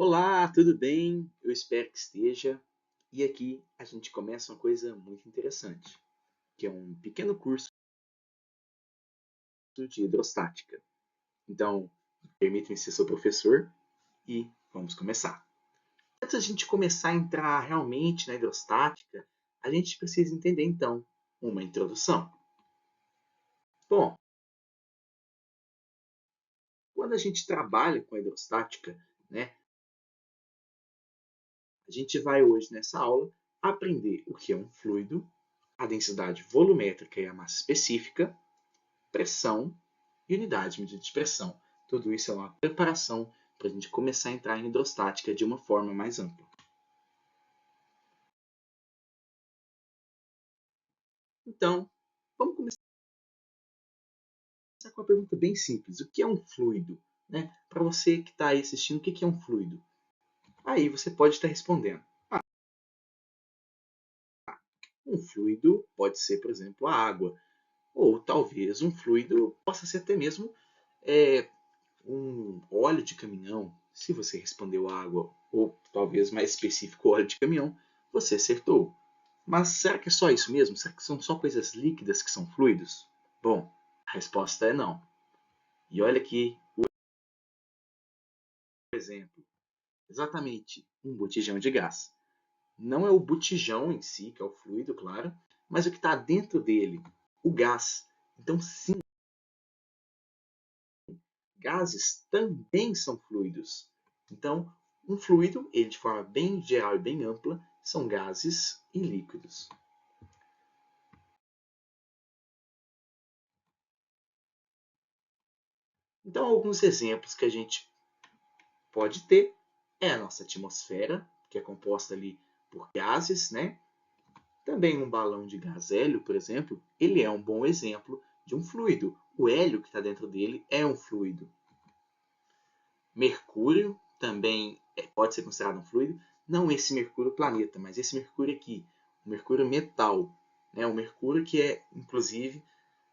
Olá, tudo bem? Eu espero que esteja. E aqui a gente começa uma coisa muito interessante, que é um pequeno curso de hidrostática. Então, permita-me ser seu professor e vamos começar. Antes da gente começar a entrar realmente na hidrostática, a gente precisa entender então uma introdução. Bom, quando a gente trabalha com a hidrostática, né, a gente vai hoje nessa aula aprender o que é um fluido, a densidade volumétrica e a massa específica, pressão e unidade de medida de pressão. Tudo isso é uma preparação para a gente começar a entrar em hidrostática de uma forma mais ampla. Então, vamos começar com uma pergunta bem simples. O que é um fluido? Né? Para você que está aí assistindo, o que é um fluido? Aí você pode estar respondendo. Um fluido pode ser, por exemplo, a água. Ou talvez um fluido possa ser até mesmo é, um óleo de caminhão. Se você respondeu água, ou talvez mais específico, óleo de caminhão, você acertou. Mas será que é só isso mesmo? Será que são só coisas líquidas que são fluidos? Bom, a resposta é não. E olha aqui o exemplo. Exatamente um botijão de gás. Não é o botijão em si, que é o fluido, claro, mas o que está dentro dele, o gás. Então, sim, gases também são fluidos. Então, um fluido, ele de forma bem geral e bem ampla, são gases e líquidos. Então, alguns exemplos que a gente pode ter é a nossa atmosfera, que é composta ali por gases, né? Também um balão de gás hélio, por exemplo, ele é um bom exemplo de um fluido. O hélio que está dentro dele é um fluido. Mercúrio também pode ser considerado um fluido. Não esse Mercúrio planeta, mas esse Mercúrio aqui, o Mercúrio metal. Né? O Mercúrio que é, inclusive,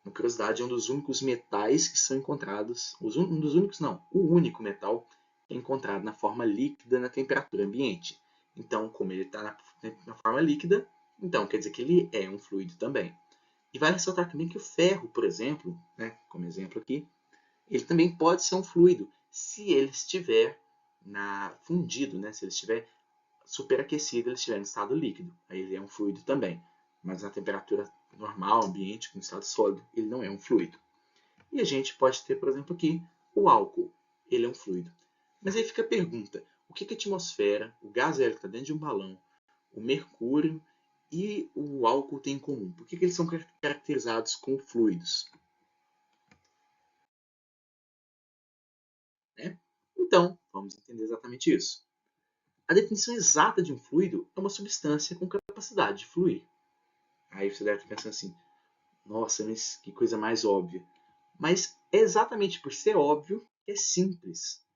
uma curiosidade, é um dos únicos metais que são encontrados, um dos únicos não, o único metal que é encontrado na forma líquida na temperatura ambiente. Então, como ele está na forma líquida, então quer dizer que ele é um fluido também. E vale ressaltar também que o ferro, por exemplo, né, como exemplo aqui, ele também pode ser um fluido se ele estiver fundido, né, se ele estiver superaquecido, ele estiver em estado líquido. Aí ele é um fluido também. Mas na temperatura normal, ambiente, com estado sólido, ele não é um fluido. E a gente pode ter, por exemplo, aqui o álcool. Ele é um fluido. Mas aí fica a pergunta: o que a atmosfera, o gás hélio que está dentro de um balão, o mercúrio e o álcool têm em comum? Por que eles são caracterizados como fluidos? Né? Então, vamos entender exatamente isso. A definição exata de um fluido é uma substância com capacidade de fluir. Aí você deve estar pensando assim: nossa, mas que coisa mais óbvia. Mas é exatamente por ser óbvio que é simples.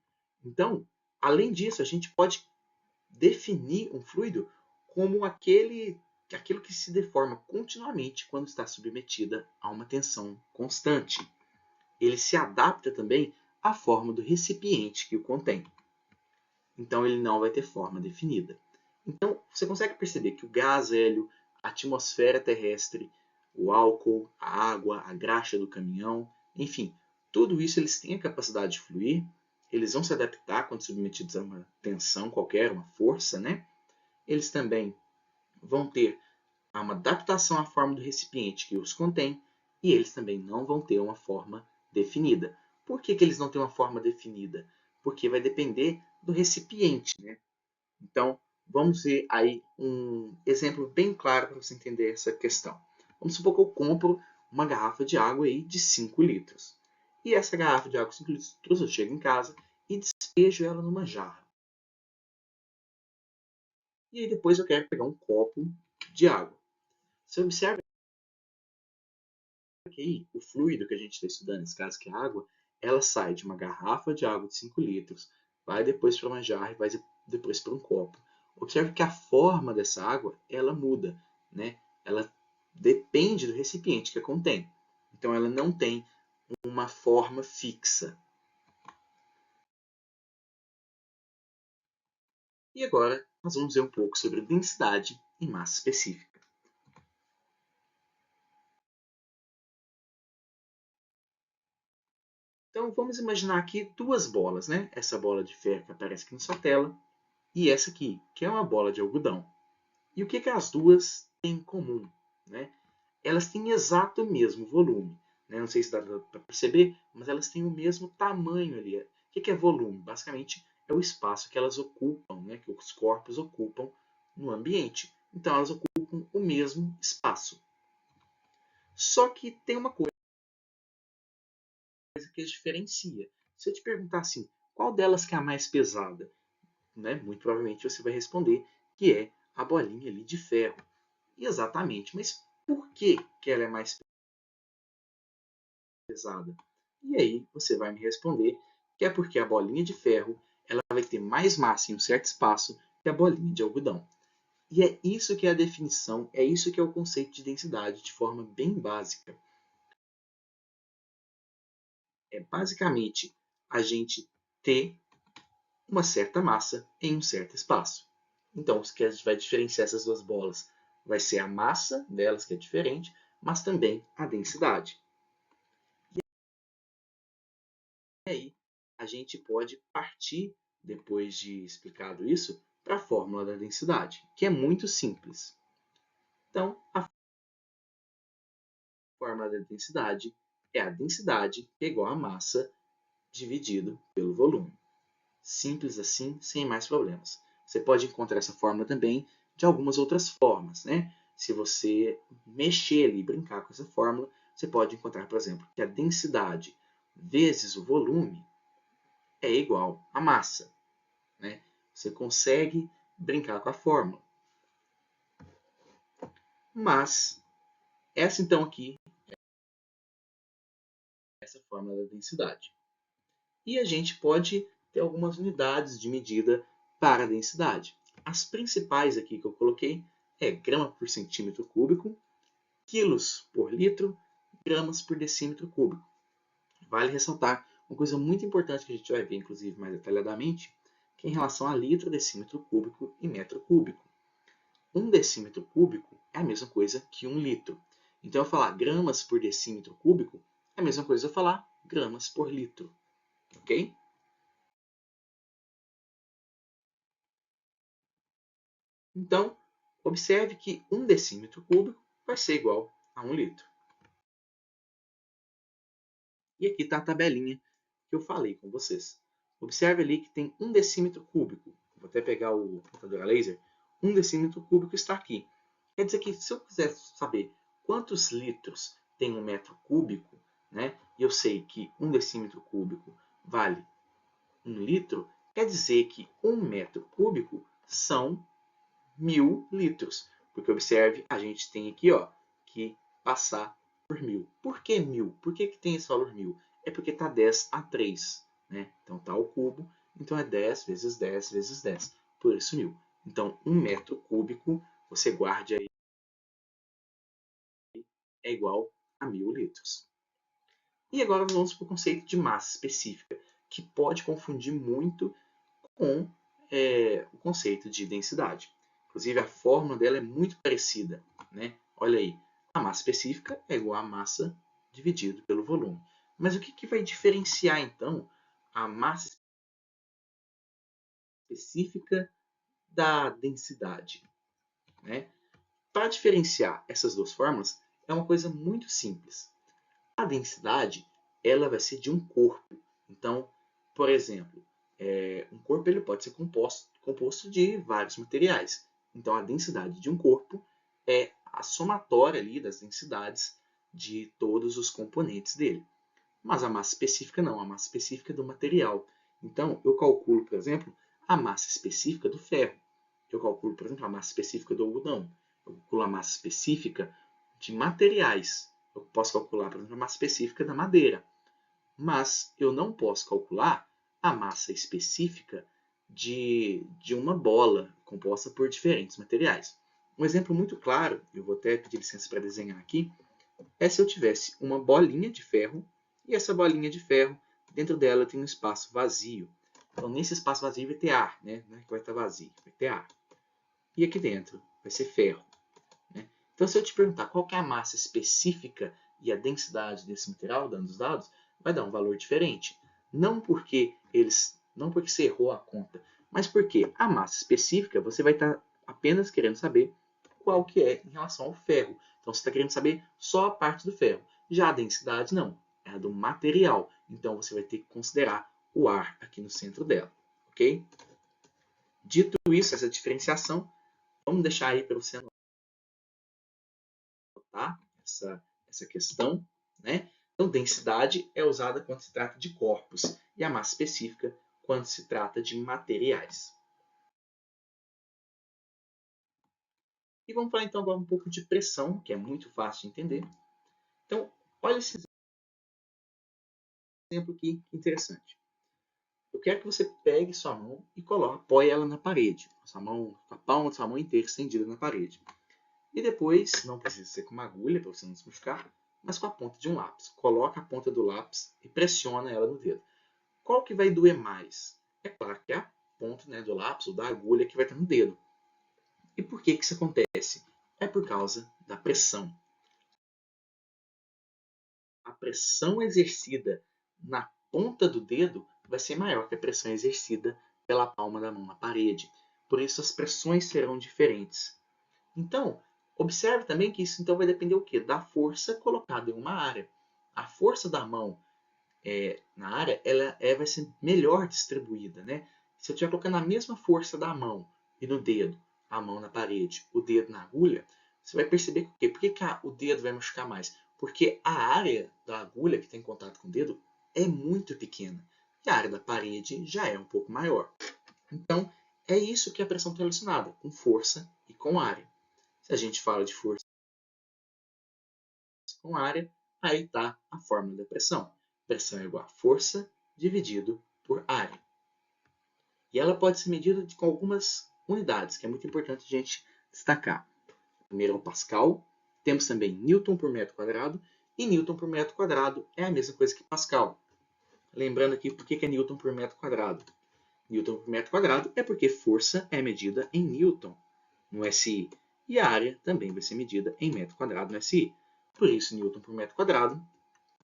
Então, além disso, a gente pode definir um fluido como aquilo que se deforma continuamente quando está submetida a uma tensão constante. Ele se adapta também à forma do recipiente que o contém. Então, ele não vai ter forma definida. Então, você consegue perceber que o gás hélio, a atmosfera terrestre, o álcool, a água, a graxa do caminhão, enfim, tudo isso eles têm a capacidade de fluir, eles vão se adaptar quando submetidos a uma tensão qualquer, uma força, né? Eles também vão ter uma adaptação à forma do recipiente que os contém e eles também não vão ter uma forma definida. Por que eles não têm uma forma definida? Porque vai depender do recipiente, né? Então, vamos ver aí um exemplo bem claro para você entender essa questão. Vamos supor que eu compro uma garrafa de água aí de 5 litros. E essa garrafa de água de 5 litros eu chego em casa e despejo ela numa jarra. E aí depois eu quero pegar um copo de água. Você observa que aí, o fluido que a gente está estudando, nesse caso que é a água, ela sai de uma garrafa de água de 5 litros, vai depois para uma jarra e vai depois para um copo. Observe que a forma dessa água ela muda, né? Ela depende do recipiente que a contém. Então ela não tem uma forma fixa. E agora nós vamos ver um pouco sobre densidade e massa específica. Então vamos imaginar aqui duas bolas, né? Essa bola de ferro que aparece aqui na sua tela e essa aqui, que é uma bola de algodão. E o que as duas têm em comum, né? Elas têm exato o mesmo volume, né? Não sei se dá para perceber, mas elas têm o mesmo tamanho ali. O que é volume? Basicamente é o espaço que elas ocupam, né? Que os corpos ocupam no ambiente. Então elas ocupam o mesmo espaço. Só que tem uma coisa que as diferencia. Se eu te perguntar assim, qual delas que é a mais pesada? Né? Muito provavelmente você vai responder que é a bolinha ali de ferro. Exatamente, mas por que ela é mais pesada? E aí você vai me responder que é porque a bolinha de ferro ela vai ter mais massa em um certo espaço que a bolinha de algodão. E é isso que é a definição, é isso que é o conceito de densidade de forma bem básica. É basicamente a gente ter uma certa massa em um certo espaço. Então, o que a gente vai diferenciar essas duas bolas vai ser a massa delas, que é diferente, mas também a densidade. E aí, a gente pode partir, depois de explicado isso, para a fórmula da densidade, que é muito simples. Então, a fórmula da densidade é a densidade que é igual a massa dividido pelo volume. Simples assim, sem mais problemas. Você pode encontrar essa fórmula também de algumas outras formas, né? Se você mexer ali, brincar com essa fórmula, você pode encontrar, por exemplo, que a densidade vezes o volume é igual a massa, né? Você consegue brincar com a fórmula. Mas essa então aqui é essa fórmula da densidade. E a gente pode ter algumas unidades de medida para a densidade. As principais aqui que eu coloquei é grama por centímetro cúbico, quilos por litro, gramas por decímetro cúbico. Vale ressaltar uma coisa muito importante que a gente vai ver, inclusive, mais detalhadamente, que é em relação a litro, decímetro cúbico e metro cúbico. Um decímetro cúbico é a mesma coisa que um litro. Então, eu falar gramas por decímetro cúbico é a mesma coisa eu falar gramas por litro. Ok? Então, observe que um decímetro cúbico vai ser igual a um litro. E aqui está a tabelinha que eu falei com vocês. Observe ali que tem um decímetro cúbico. Vou até pegar o computador a laser. Um decímetro cúbico está aqui. Quer dizer que se eu quiser saber quantos litros tem um metro cúbico, né, e eu sei que um decímetro cúbico vale um litro, quer dizer que um metro cúbico são 1000 litros. Porque observe, a gente tem aqui ó, que passar por 1000. Por que 1000? Por que tem esse valor 1000? É porque está 10 a 3. Né? Então está ao cubo, então é 10 vezes 10 vezes 10. Por isso 1000. Então, um metro cúbico, você guarde aí, é igual a 1000 litros. E agora vamos para o conceito de massa específica, que pode confundir muito com o conceito de densidade. Inclusive, a fórmula dela é muito parecida. Né? Olha aí, a massa específica é igual a massa dividido pelo volume. Mas o que vai diferenciar, então, a massa específica da densidade? Né? Para diferenciar essas duas fórmulas, é uma coisa muito simples. A densidade ela vai ser de um corpo. Então, por exemplo, um corpo ele pode ser composto de vários materiais. Então, a densidade de um corpo é a somatória ali das densidades de todos os componentes dele. Mas a massa específica não, a massa específica é do material. Então, eu calculo, por exemplo, a massa específica do ferro. Eu calculo, por exemplo, a massa específica do algodão. Eu calculo a massa específica de materiais. Eu posso calcular, por exemplo, a massa específica da madeira. Mas eu não posso calcular a massa específica de uma bola composta por diferentes materiais. Um exemplo muito claro, eu vou até pedir licença para desenhar aqui, é se eu tivesse uma bolinha de ferro e essa bolinha de ferro, dentro dela tem um espaço vazio. Então, nesse espaço vazio vai ter ar, né? Não é que vai estar vazio, vai ter ar. E aqui dentro vai ser ferro, né? Então, se eu te perguntar qual que é a massa específica e a densidade desse material, dando os dados, vai dar um valor diferente. Não porque você errou a conta, mas porque a massa específica você vai estar apenas querendo saber qual que é em relação ao ferro. Então, você está querendo saber só a parte do ferro. Já a densidade, não. É a do material. Então, você vai ter que considerar o ar aqui no centro dela. Ok? Dito isso, essa diferenciação, vamos deixar aí para você anotar essa questão, né? Então, densidade é usada quando se trata de corpos e a massa específica quando se trata de materiais. E vamos falar então agora um pouco de pressão, que é muito fácil de entender. Então, olha esse exemplo aqui interessante. Eu quero que você pegue sua mão e apoie ela na parede. A palma da sua mão inteira estendida na parede. E depois, não precisa ser com uma agulha para você não se machucar, mas com a ponta de um lápis. Coloca a ponta do lápis e pressiona ela no dedo. Qual que vai doer mais? É claro que é a ponta, né, do lápis ou da agulha que vai estar no dedo. E por que isso acontece? É por causa da pressão. A pressão exercida na ponta do dedo vai ser maior que a pressão exercida pela palma da mão na parede. Por isso as pressões serão diferentes. Então, observe também que isso então vai depender o quê? Da força colocada em uma área. A força da mão na área vai ser melhor distribuída, né? Se eu estiver colocando a mesma força da mão e no dedo, a mão na parede, o dedo na agulha, você vai perceber que por que o dedo vai machucar mais? Porque a área da agulha que tem contato com o dedo é muito pequena e a área da parede já é um pouco maior. Então, é isso que é a pressão está relacionada, com força e com área. Se a gente fala de força com área, aí está a fórmula da pressão. Pressão é igual a força dividido por área. E ela pode ser medida com algumas unidades, que é muito importante a gente destacar. Primeiro é o Pascal, temos também Newton por metro quadrado, e Newton por metro quadrado é a mesma coisa que Pascal. Lembrando aqui por que é Newton por metro quadrado. Newton por metro quadrado é porque força é medida em Newton no SI, e a área também vai ser medida em metro quadrado no SI. Por isso, Newton por metro quadrado,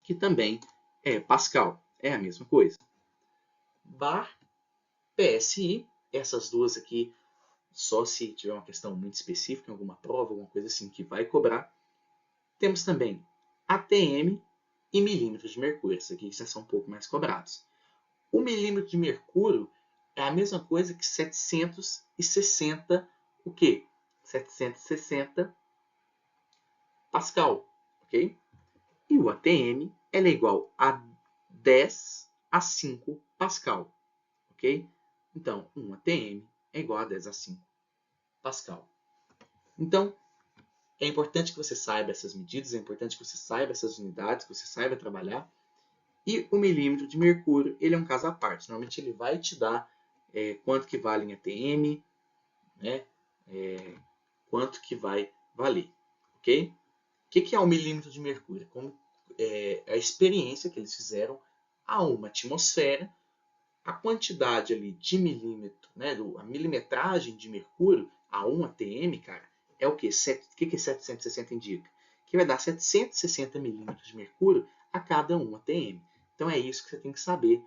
que também é Pascal, é a mesma coisa. Bar, PSI, essas duas aqui, só se tiver uma questão muito específica, alguma prova, alguma coisa assim que vai cobrar. Temos também ATM e milímetros de mercúrio, esses aqui já são um pouco mais cobrados. O milímetro de mercúrio é a mesma coisa que 760, o quê? 760 Pascal, ok? E o ATM é igual a 10 a 5 Pascal, ok? Então, um ATM é igual a 10 a 5 Pascal. Então, é importante que você saiba essas medidas, é importante que você saiba essas unidades, que você saiba trabalhar. E o milímetro de mercúrio, ele é um caso à parte. Normalmente ele vai te dar quanto que vale em ATM, né? Quanto que vai valer, ok? O que é o milímetro de mercúrio? Como a experiência que eles fizeram a uma atmosfera, a quantidade ali de milímetro, né, a milimetragem de mercúrio a 1 atm, cara, é o quê? O que 760 indica? Que vai dar 760 milímetros de mercúrio a cada 1 atm. Então é isso que você tem que saber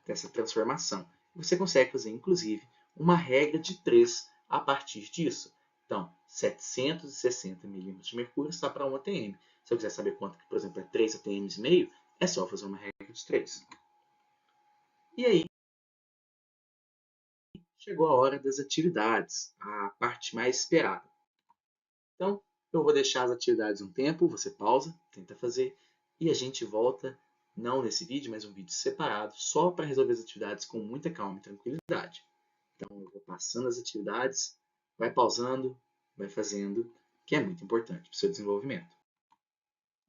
dessa transformação. Você consegue fazer, inclusive, uma regra de 3 a partir disso. Então, 760 milímetros de mercúrio está para 1 atm. Se eu quiser saber quanto, por exemplo, é 3 atms e meio, é só fazer uma regra de 3. E aí, chegou a hora das atividades, a parte mais esperada. Então, eu vou deixar as atividades um tempo, você pausa, tenta fazer, e a gente volta, não nesse vídeo, mas um vídeo separado, só para resolver as atividades com muita calma e tranquilidade. Então, eu vou passando as atividades, vai pausando, vai fazendo, que é muito importante para o seu desenvolvimento.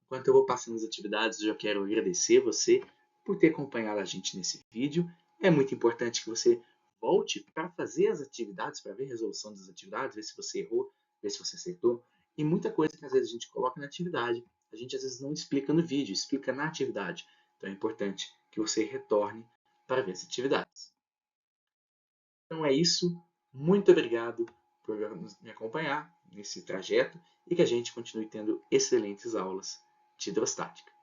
Enquanto eu vou passando as atividades, eu já quero agradecer você por ter acompanhado a gente nesse vídeo. É muito importante que você volte para fazer as atividades, para ver a resolução das atividades, ver se você errou, ver se você acertou. E muita coisa que às vezes a gente coloca na atividade, a gente às vezes não explica no vídeo, explica na atividade. Então é importante que você retorne para ver as atividades. Então é isso. Muito obrigado por me acompanhar nesse trajeto e que a gente continue tendo excelentes aulas de hidrostática.